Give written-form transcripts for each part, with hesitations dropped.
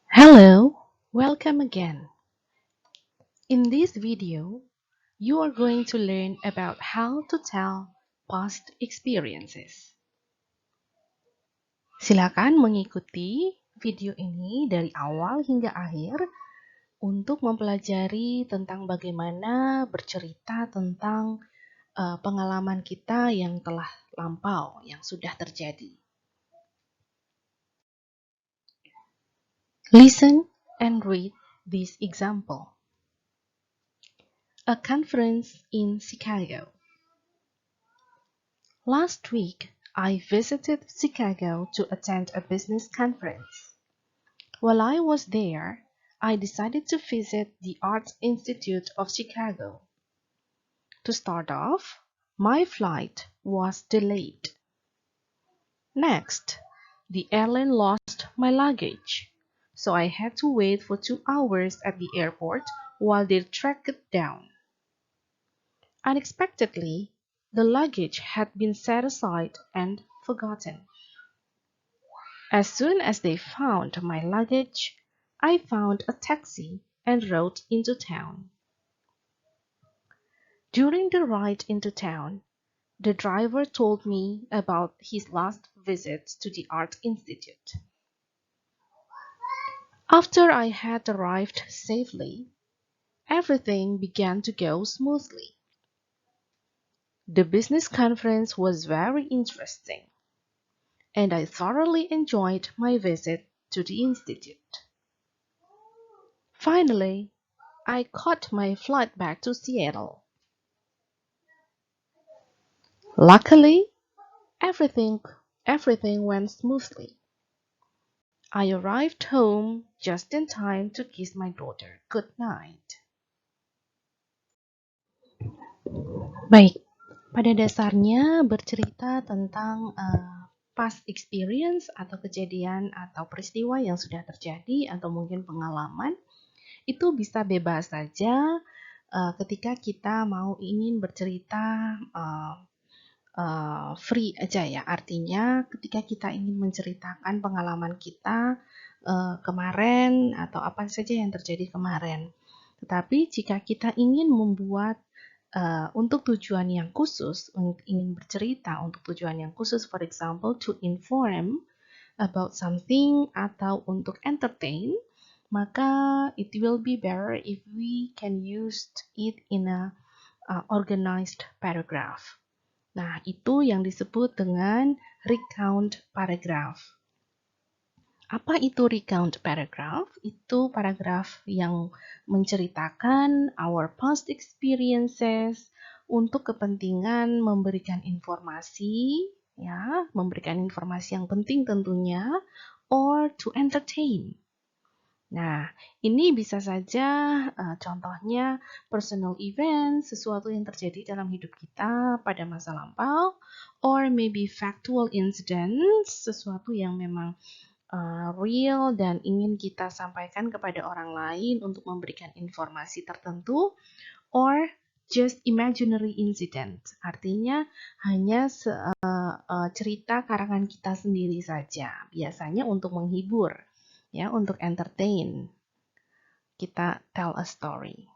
Hello, welcome again. In this video, you are going to learn about how to tell past experiences. Silakan mengikuti video ini dari awal hingga akhir untuk mempelajari tentang bagaimana bercerita tentang pengalaman kita yang telah lampau, yang sudah terjadi. Listen and read this example. A conference in Chicago. Last week, I visited Chicago to attend a business conference. While I was there, I decided to visit the Arts Institute of Chicago. To start off, my flight was delayed. Next, the airline lost my luggage, so I had to wait for 2 hours at the airport while they tracked it down. Unexpectedly, the luggage had been set aside and forgotten. As soon as they found my luggage, I found a taxi and rode into town. During the ride into town, the driver told me about his last visit to the Art Institute. After I had arrived safely, everything began to go smoothly. The business conference was very interesting, and I thoroughly enjoyed my visit to the Institute. Finally, I caught my flight back to Seattle. Luckily, everything everything went smoothly. I arrived home just in time to kiss my daughter good night. Baik, pada dasarnya bercerita tentang past experience atau kejadian atau peristiwa yang sudah terjadi atau mungkin pengalaman itu bisa bebas saja ketika kita mau ingin bercerita free aja ya. Artinya ketika kita ingin menceritakan pengalaman kita kemarin atau apa saja yang terjadi kemarin. Tetapi jika kita ingin membuat untuk tujuan yang khusus, ingin bercerita untuk tujuan yang khusus, for example, to inform about something atau untuk entertain, maka it will be better if we can use it in a organized paragraph. Nah, itu yang disebut dengan recount paragraph. Apa itu recount paragraph? Itu paragraf yang menceritakan our past experiences untuk kepentingan memberikan informasi, ya, memberikan informasi yang penting tentunya, or to entertain. Nah, ini bisa saja contohnya personal event, sesuatu yang terjadi dalam hidup kita pada masa lampau, or maybe factual incidents, sesuatu yang memang real dan ingin kita sampaikan kepada orang lain untuk memberikan informasi tertentu, or just imaginary incident, artinya hanya cerita karangan kita sendiri saja, biasanya untuk menghibur, ya, untuk entertain. Kita tell a story.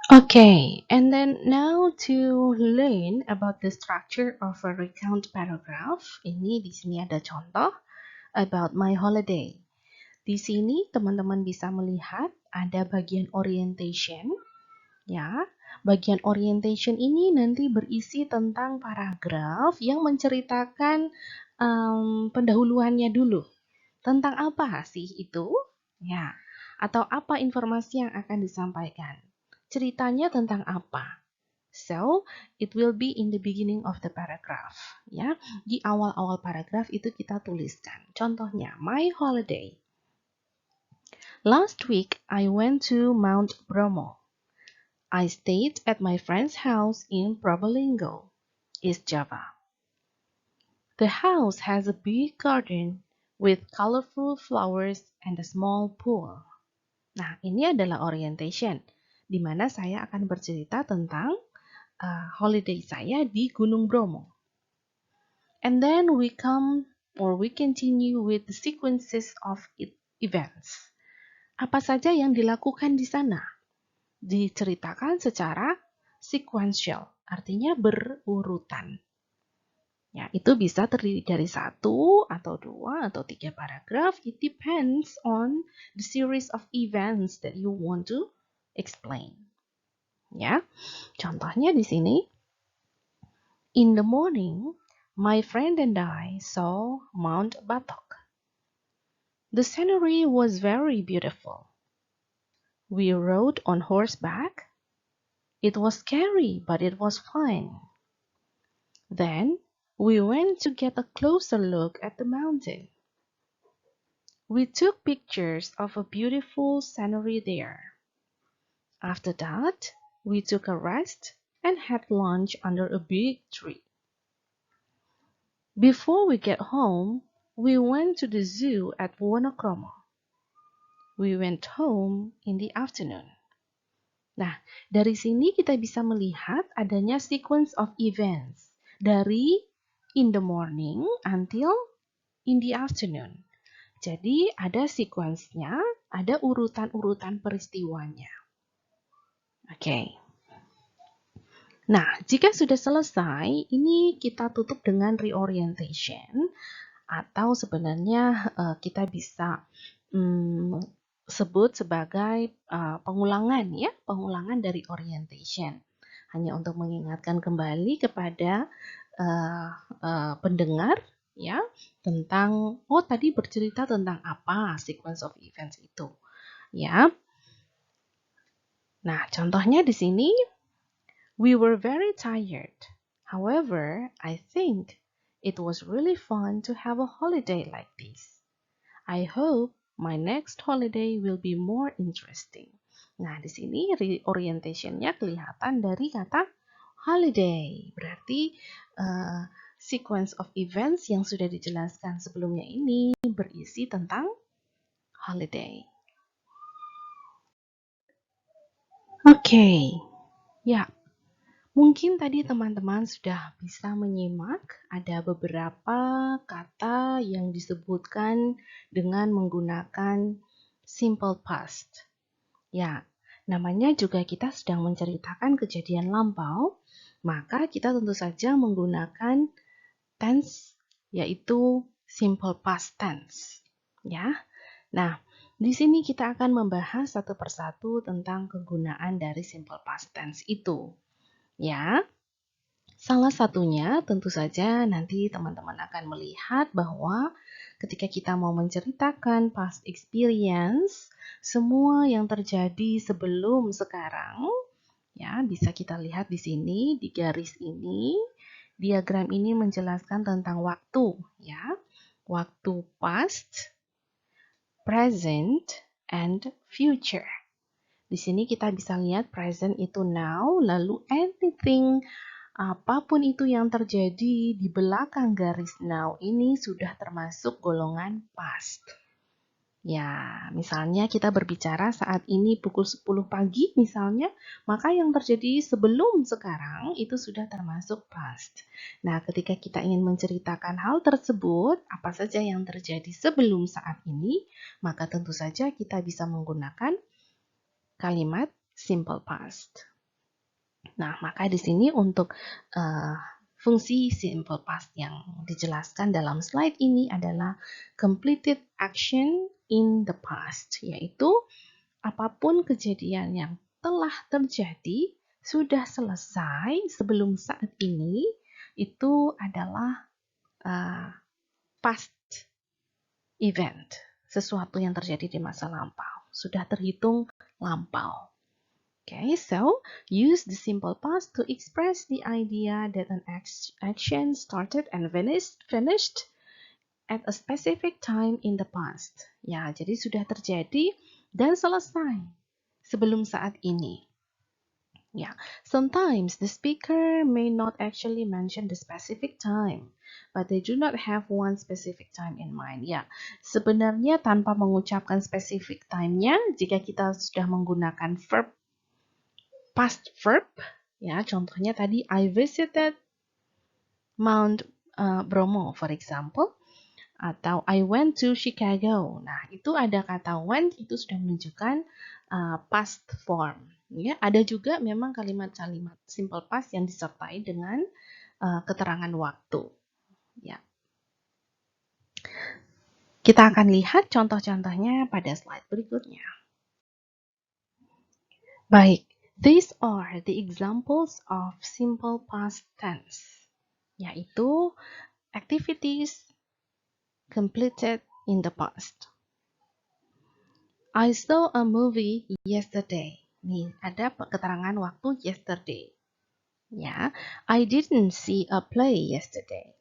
Okay, and then now to learn about the structure of a recount paragraph. Ini di sini ada contoh about my holiday. Di sini teman-teman bisa melihat ada bagian orientation. Ya, bagian orientation ini nanti berisi tentang paragraf yang menceritakan pendahuluannya dulu. Tentang apa sih itu? Ya, atau apa informasi yang akan disampaikan? Ceritanya tentang apa? So, it will be in the beginning of the paragraph. Ya, di awal-awal paragraf itu kita tuliskan. Contohnya, my holiday. Last week, I went to Mount Bromo. I stayed at my friend's house in Probolinggo, East Java. The house has a big garden with colorful flowers and a small pool. Nah, ini adalah orientation, di mana saya akan bercerita tentang holiday saya di Gunung Bromo. And then we come or we continue with the sequences of events. Apa saja yang dilakukan di sana? Diceritakan secara sequential, artinya berurutan. Ya, itu bisa terdiri dari 1 atau 2 atau 3 paragraf. It depends on the series of events that you want to explain. Ya, contohnya di sini. In the morning, my friend and I saw Mount Batok. The scenery was very beautiful. We rode on horseback. It was scary, but it was fun. Then we went to get a closer look at the mountain. We took pictures of a beautiful scenery there. After that, we took a rest and had lunch under a big tree. Before we get home, we went to the zoo at Wonokromo. We went home in the afternoon. Nah, dari sini kita bisa melihat adanya sequence of events dari in the morning until in the afternoon. Jadi ada sequence-nya, ada urutan-urutan peristiwanya. Oke. Nah, jika sudah selesai, ini kita tutup dengan reorientation atau sebenarnya kita bisa sebut sebagai pengulangan ya, pengulangan dari orientation. Hanya untuk mengingatkan kembali kepada pendengar ya tentang tadi bercerita tentang apa sequence of events itu ya. Nah, contohnya di sini, we were very tired. However, I think it was really fun to have a holiday like this. I hope my next holiday will be more interesting. Nah, di sini orientation-nya kelihatan dari kata holiday. Berarti sequence of events yang sudah dijelaskan sebelumnya ini berisi tentang holiday. Oke, ya. Mungkin tadi teman-teman sudah bisa menyimak ada beberapa kata yang disebutkan dengan menggunakan simple past. Ya, namanya juga kita sedang menceritakan kejadian lampau, maka kita tentu saja menggunakan tense, yaitu simple past tense. Ya, nah, di sini kita akan membahas satu persatu tentang kegunaan dari simple past tense itu. Ya, salah satunya tentu saja nanti teman-teman akan melihat bahwa ketika kita mau menceritakan past experience, semua yang terjadi sebelum sekarang, ya bisa kita lihat di sini, di garis ini, diagram ini menjelaskan tentang waktu, ya. Waktu past, present, and future. Di sini kita bisa lihat present itu now, lalu anything, apapun itu yang terjadi di belakang garis now ini sudah termasuk golongan past. Ya, misalnya kita berbicara saat ini pukul 10 pagi misalnya, maka yang terjadi sebelum sekarang itu sudah termasuk past. Nah, ketika kita ingin menceritakan hal tersebut, apa saja yang terjadi sebelum saat ini, maka tentu saja kita bisa menggunakan kalimat simple past. Nah, maka di sini untuk fungsi simple past yang dijelaskan dalam slide ini adalah completed action in the past, yaitu apapun kejadian yang telah terjadi sudah selesai sebelum saat ini, itu adalah past event, sesuatu yang terjadi di masa lampau, sudah terhitung lampau. Okay, so use the simple past to express the idea that an action started and finished at a specific time in the past. Ya, jadi sudah terjadi dan selesai sebelum saat ini. Ya, sometimes the speaker may not actually mention the specific time, but they do not have one specific time in mind. Ya, sebenarnya tanpa mengucapkan specific time-nya, jika kita sudah menggunakan verb past verb, ya contohnya tadi I visited Mount Bromo, for example. Atau I went to Chicago. Nah, itu ada kata went, itu sudah menunjukkan past form. Ya, ada juga memang kalimat-kalimat simple past yang disertai dengan keterangan waktu. Ya. Kita akan lihat contoh-contohnya pada slide berikutnya. Baik, these are the examples of simple past tense, yaitu activities completed in the past. I saw a movie yesterday. Nih, ada keterangan waktu yesterday. Ya, I didn't see a play yesterday.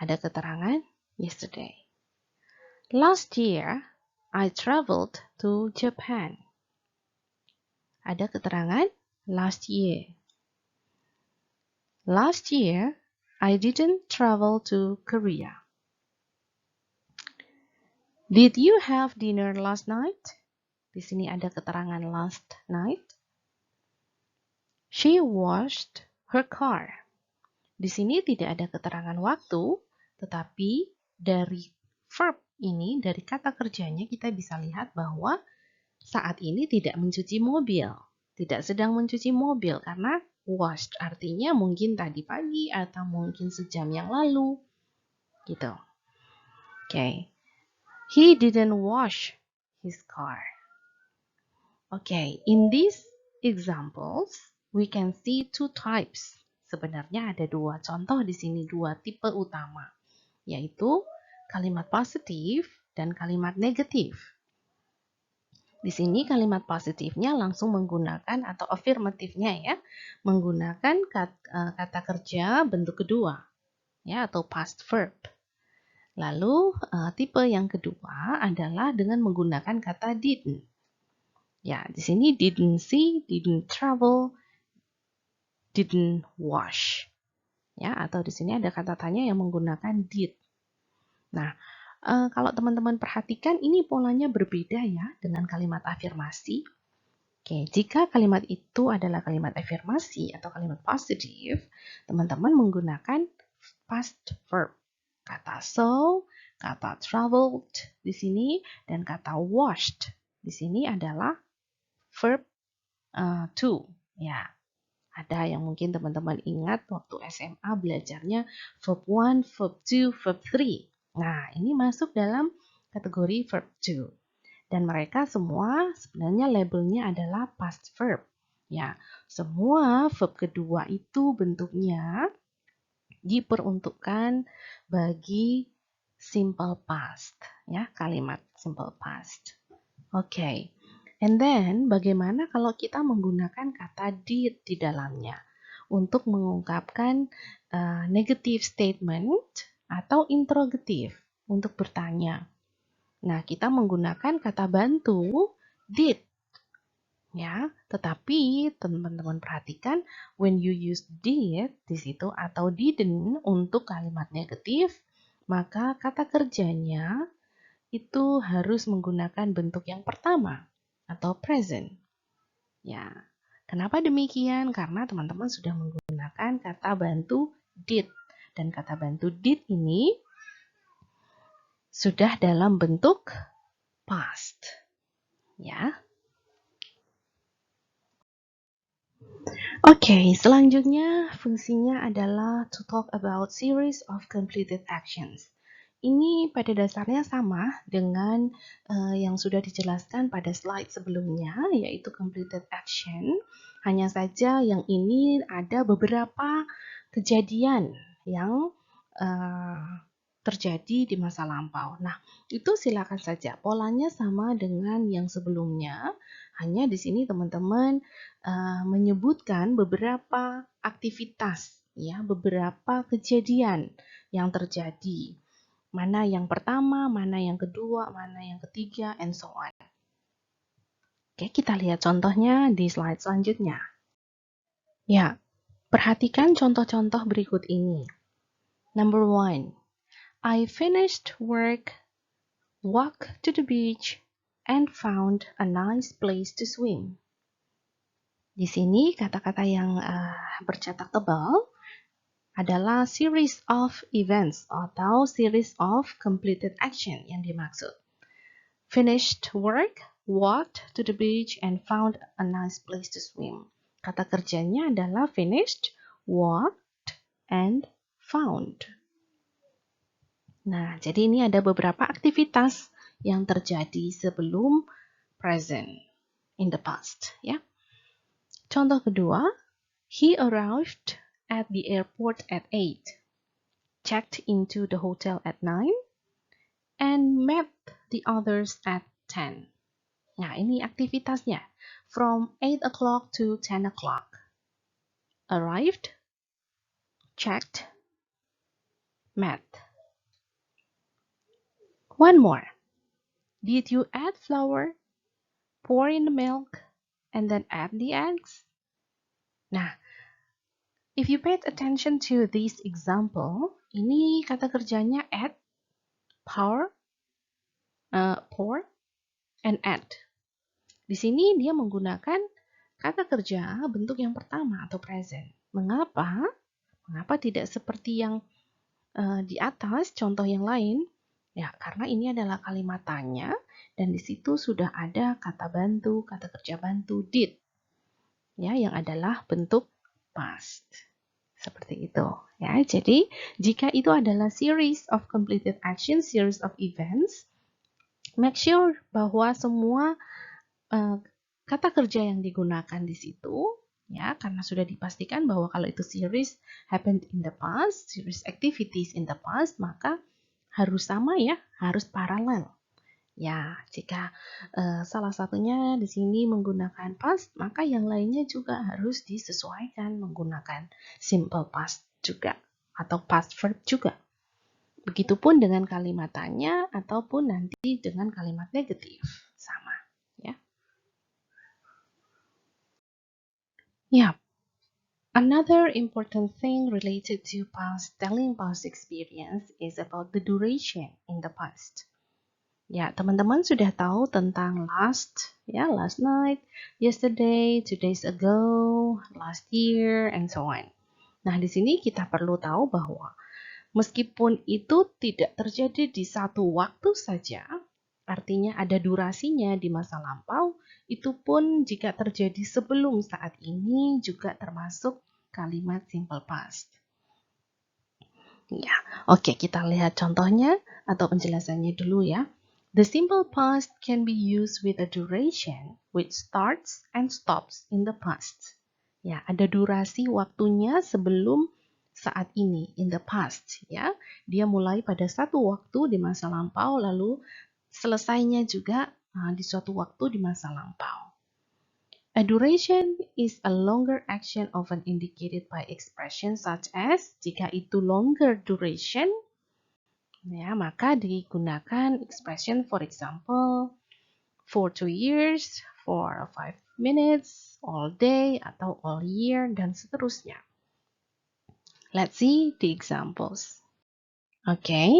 Ada keterangan yesterday. Last year, I traveled to Japan. Ada keterangan last year. Last year, I didn't travel to Korea. Did you have dinner last night? Di sini ada keterangan last night. She washed her car. Di sini tidak ada keterangan waktu, tetapi dari verb ini, dari kata kerjanya kita bisa lihat bahwa saat ini tidak mencuci mobil. Tidak sedang mencuci mobil karena washed artinya mungkin tadi pagi atau mungkin sejam yang lalu. Gitu. Okay. He didn't wash his car. Okay, in these examples, we can see two types. Sebenarnya ada dua contoh di sini, dua tipe utama, yaitu kalimat positif dan kalimat negatif. Di sini kalimat positifnya langsung menggunakan atau afirmatifnya ya, menggunakan kata kerja bentuk kedua, ya atau past verb. Lalu tipe yang kedua adalah dengan menggunakan kata didn't. Ya, di sini didn't see, didn't travel, didn't wash. Ya, atau di sini ada kata tanya yang menggunakan did. Nah, kalau teman-teman perhatikan ini polanya berbeda ya dengan kalimat afirmasi. Oke, jika kalimat itu adalah kalimat afirmasi atau kalimat positif, teman-teman menggunakan past verb. Kata so, kata traveled di sini, dan kata washed di sini adalah verb to. Ya, ada yang mungkin teman-teman ingat waktu SMA belajarnya verb 1, verb 2, verb 3. Nah, ini masuk dalam kategori verb to. Dan mereka semua sebenarnya labelnya adalah past verb. Ya, semua verb kedua itu bentuknya diperuntukkan bagi simple past, ya, kalimat simple past. Oke. And then, bagaimana kalau kita menggunakan kata did di dalamnya untuk mengungkapkan negative statement atau interrogative untuk bertanya. Nah, kita menggunakan kata bantu did. Ya, tetapi teman-teman perhatikan when you use did di situ atau didn't untuk kalimat negatif, maka kata kerjanya itu harus menggunakan bentuk yang pertama atau present. Ya, kenapa demikian? Karena teman-teman sudah menggunakan kata bantu did. Dan kata bantu did ini sudah dalam bentuk past. Ya. Oke, selanjutnya fungsinya adalah to talk about series of completed actions. Ini pada dasarnya sama dengan yang sudah dijelaskan pada slide sebelumnya, yaitu completed action. Hanya saja yang ini ada beberapa kejadian yang terjadi di masa lampau. Nah, itu silakan saja. Polanya sama dengan yang sebelumnya. Hanya di sini teman-teman menyebutkan beberapa aktivitas, ya, beberapa kejadian yang terjadi. Mana yang pertama, mana yang kedua, mana yang ketiga, and so on. Oke, kita lihat contohnya di slide selanjutnya. Ya, perhatikan contoh-contoh berikut ini. Number 1. I finished work, walked to the beach, and found a nice place to swim. Di sini kata-kata yang bercetak tebal adalah series of events atau series of completed action yang dimaksud. Finished work, walked to the beach, and found a nice place to swim. Kata kerjanya adalah finished, walked, and found. Nah, jadi ini ada beberapa aktivitas yang terjadi sebelum present in the past, ya. Contoh kedua, he arrived at the airport at 8, checked into the hotel at 9, and met the others at 10. Nah, ini aktivitasnya. From 8 o'clock to 10 o'clock. Arrived, checked, met. One more. Did you add flour, pour in the milk, and then add the eggs? Nah, if you paid attention to this example, ini kata kerjanya add, pour, and add. Di sini dia menggunakan kata kerja bentuk yang pertama atau present. Mengapa? Mengapa tidak seperti yang di atas contoh yang lain? Ya, karena ini adalah kalimat tanya dan di situ sudah ada kata bantu, kata kerja bantu did. Ya, yang adalah bentuk past. Seperti itu, ya. Jadi, jika itu adalah series of completed action, series of events, make sure bahwa semua kata kerja yang digunakan di situ, ya, karena sudah dipastikan bahwa kalau itu series happened in the past, series activities in the past, maka harus sama ya, harus paralel. Ya, jika salah satunya di sini menggunakan past, maka yang lainnya juga harus disesuaikan menggunakan simple past juga atau past verb juga. Begitupun dengan kalimat tanya ataupun nanti dengan kalimat negatif, sama, ya. Yeah. Another important thing related to telling past experience is about the duration in the past. Ya, teman-teman sudah tahu tentang last night, yesterday, 2 days ago, last year, and so on. Nah, di sini kita perlu tahu bahwa meskipun itu tidak terjadi di satu waktu saja, artinya ada durasinya di masa lampau, itu pun jika terjadi sebelum saat ini juga termasuk kalimat simple past. Ya, oke, kita lihat contohnya atau penjelasannya dulu ya. The simple past can be used with a duration which starts and stops in the past. Ya, ada durasi waktunya sebelum saat ini, in the past, ya. Dia mulai pada satu waktu di masa lampau, lalu selesainya juga di suatu waktu di masa lampau. A duration is a longer action often indicated by expression such as, jika itu longer duration, ya, maka digunakan expression for example, for 2 years, for 5 minutes, all day, atau all year, dan seterusnya. Let's see the examples. Okay,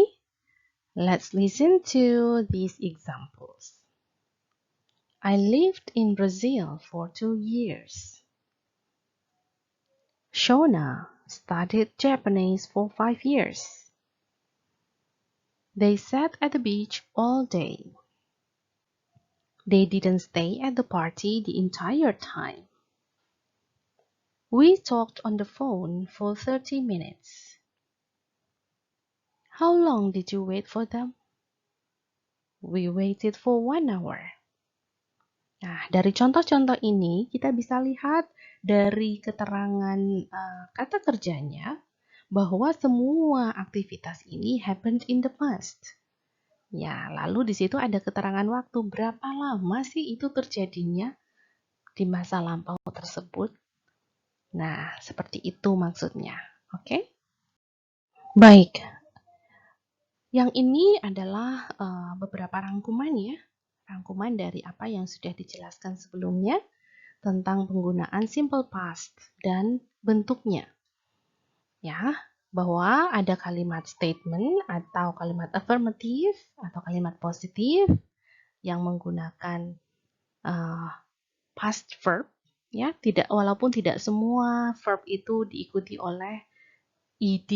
let's listen to these examples. I lived in Brazil for 2 years. Shona studied Japanese for 5 years. They sat at the beach all day. They didn't stay at the party the entire time. We talked on the phone for 30 minutes. How long did you wait for them? We waited for 1 hour. Nah, dari contoh-contoh ini kita bisa lihat dari keterangan kata kerjanya bahwa semua aktivitas ini happened in the past. Ya, lalu di situ ada keterangan waktu berapa lama sih itu terjadinya di masa lampau tersebut. Nah, seperti itu maksudnya. Oke? Baik. Yang ini adalah beberapa rangkuman ya. Rangkuman dari apa yang sudah dijelaskan sebelumnya tentang penggunaan simple past dan bentuknya. Ya, bahwa ada kalimat statement atau kalimat affirmative atau kalimat positif yang menggunakan past verb, ya, walaupun tidak semua verb itu diikuti oleh ed.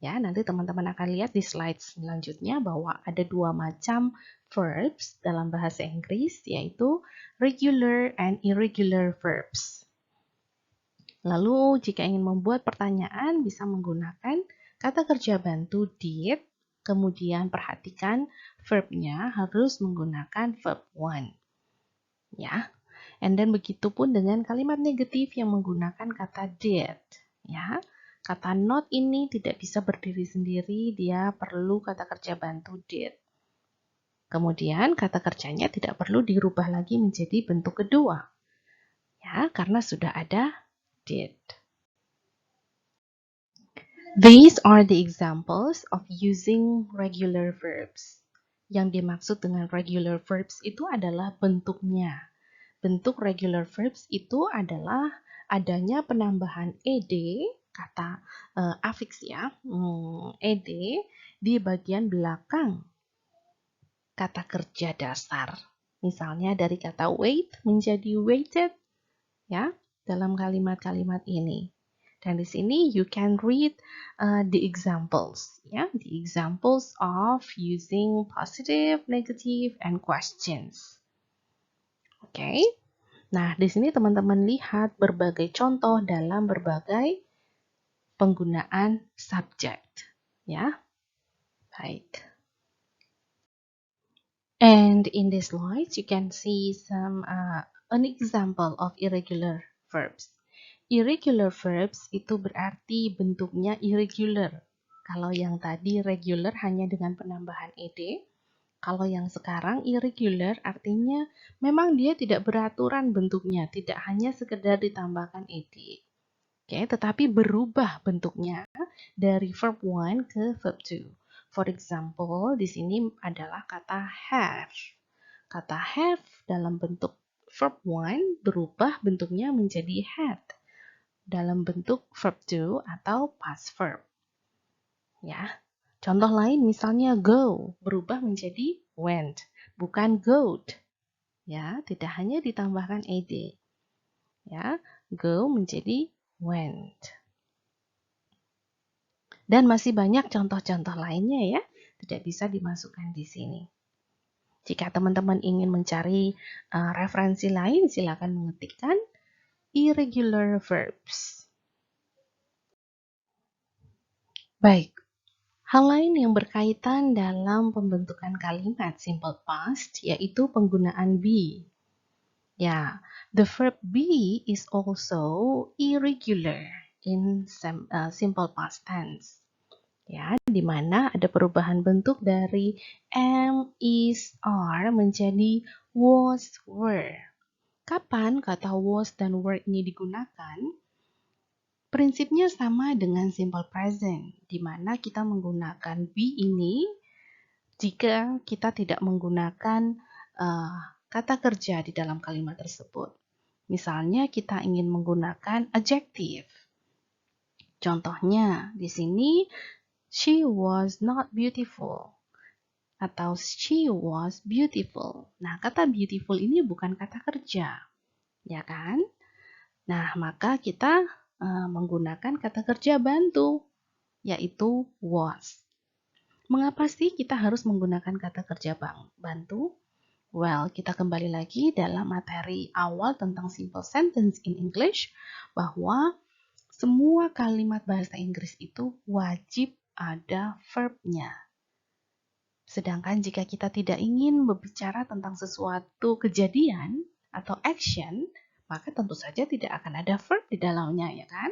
Ya, nanti teman-teman akan lihat di slide selanjutnya bahwa ada dua macam verbs dalam bahasa Inggris, yaitu regular and irregular verbs. Lalu, jika ingin membuat pertanyaan, bisa menggunakan kata kerja bantu did, kemudian perhatikan verbnya harus menggunakan verb one. Ya, and then begitupun dengan kalimat negatif yang menggunakan kata did. Ya, kata not ini tidak bisa berdiri sendiri, dia perlu kata kerja bantu did. Kemudian kata kerjanya tidak perlu dirubah lagi menjadi bentuk kedua. Ya, karena sudah ada did. These are the examples of using regular verbs. Yang dimaksud dengan regular verbs itu adalah bentuknya. Bentuk regular verbs itu adalah adanya penambahan ed, kata afiks ya, ed di bagian belakang kata kerja dasar. Misalnya dari kata wait menjadi waited ya dalam kalimat-kalimat ini. Dan di sini you can read the examples, ya, the examples of using positive, negative, and questions. Oke. Nah, di sini teman-teman lihat berbagai contoh dalam berbagai penggunaan subject, ya. Baik. And in this slide, you can see an example of irregular verbs. Irregular verbs itu berarti bentuknya irregular. Kalau yang tadi regular hanya dengan penambahan ed, kalau yang sekarang irregular artinya memang dia tidak beraturan bentuknya, tidak hanya sekedar ditambahkan ed. Oke, tetapi berubah bentuknya dari verb 1 ke verb 2. For example, di sini adalah kata have. Kata have dalam bentuk verb 1 berubah bentuknya menjadi had dalam bentuk verb to atau past verb. Ya. Contoh lain misalnya go berubah menjadi went, bukan goed. Ya, tidak hanya ditambahkan ed. Ya, go menjadi went. Dan masih banyak contoh-contoh lainnya ya, tidak bisa dimasukkan di sini. Jika teman-teman ingin mencari referensi lain, silakan mengetikkan irregular verbs. Baik, hal lain yang berkaitan dalam pembentukan kalimat simple past yaitu penggunaan be. Ya, the verb be is also irregular in simple past tense. Ya, di mana ada perubahan bentuk dari am, is, are menjadi was, were. Kapan kata was dan were ini digunakan? Prinsipnya sama dengan simple present, di mana kita menggunakan be ini jika kita tidak menggunakan kata kerja di dalam kalimat tersebut. Misalnya kita ingin menggunakan adjective. Contohnya di sini she was not beautiful atau she was beautiful. Nah, kata beautiful ini bukan kata kerja, ya kan? Nah, maka kita menggunakan kata kerja bantu, yaitu was. Mengapa sih kita harus menggunakan kata kerja bantu? Well, kita kembali lagi dalam materi awal tentang simple sentence in English, bahwa semua kalimat bahasa Inggris itu wajib ada verbnya. Sedangkan jika kita tidak ingin berbicara tentang sesuatu kejadian atau action, maka tentu saja tidak akan ada verb di dalamnya, ya kan?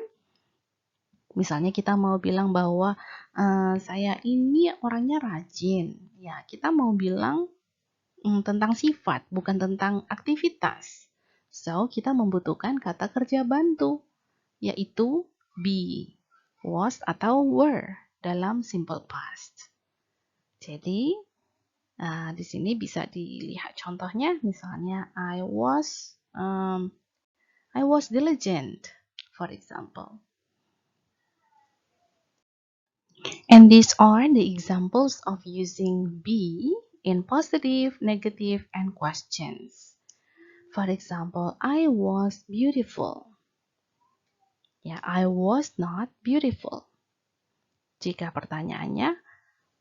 Misalnya kita mau bilang bahwa saya ini orangnya rajin. Ya, kita mau bilang tentang sifat, bukan tentang aktivitas. So, kita membutuhkan kata kerja bantu, yaitu be, was, atau were dalam simple past. Jadi, di sini bisa dilihat contohnya, misalnya I was diligent, for example. And these are the examples of using be in positive, negative, and questions. For example, I was beautiful. Yeah, I was not beautiful. Jika pertanyaannya,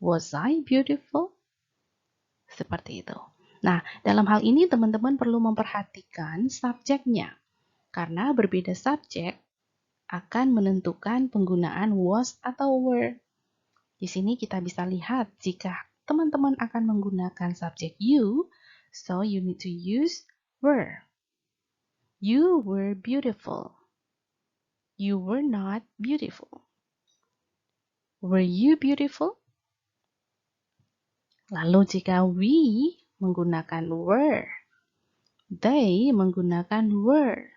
was I beautiful? Seperti itu. Nah, dalam hal ini teman-teman perlu memperhatikan subjeknya. Karena berbeda subjek akan menentukan penggunaan was atau were. Di sini kita bisa lihat jika teman-teman akan menggunakan subjek you, so you need to use were. You were beautiful. You were not beautiful. Were you beautiful? Lalu jika we menggunakan were, they menggunakan were,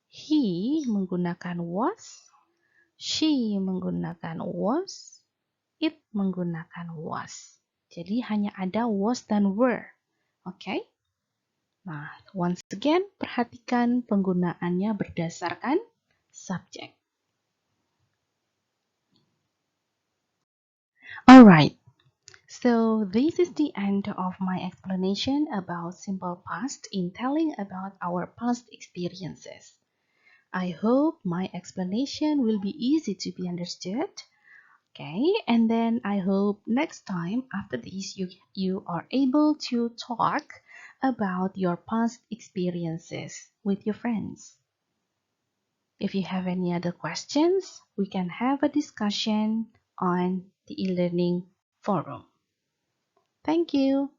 he menggunakan was, she menggunakan was, it menggunakan was. Jadi hanya ada was dan were. Oke? Nah, once again, perhatikan penggunaannya berdasarkan subjek. Alright, so this is the end of my explanation about simple past in telling about our past experiences. I hope my explanation will be easy to be understood. Okay, and then I hope next time after this you are able to talk about your past experiences with your friends. If you have any other questions, we can have a discussion on the e-learning forum. Thank you.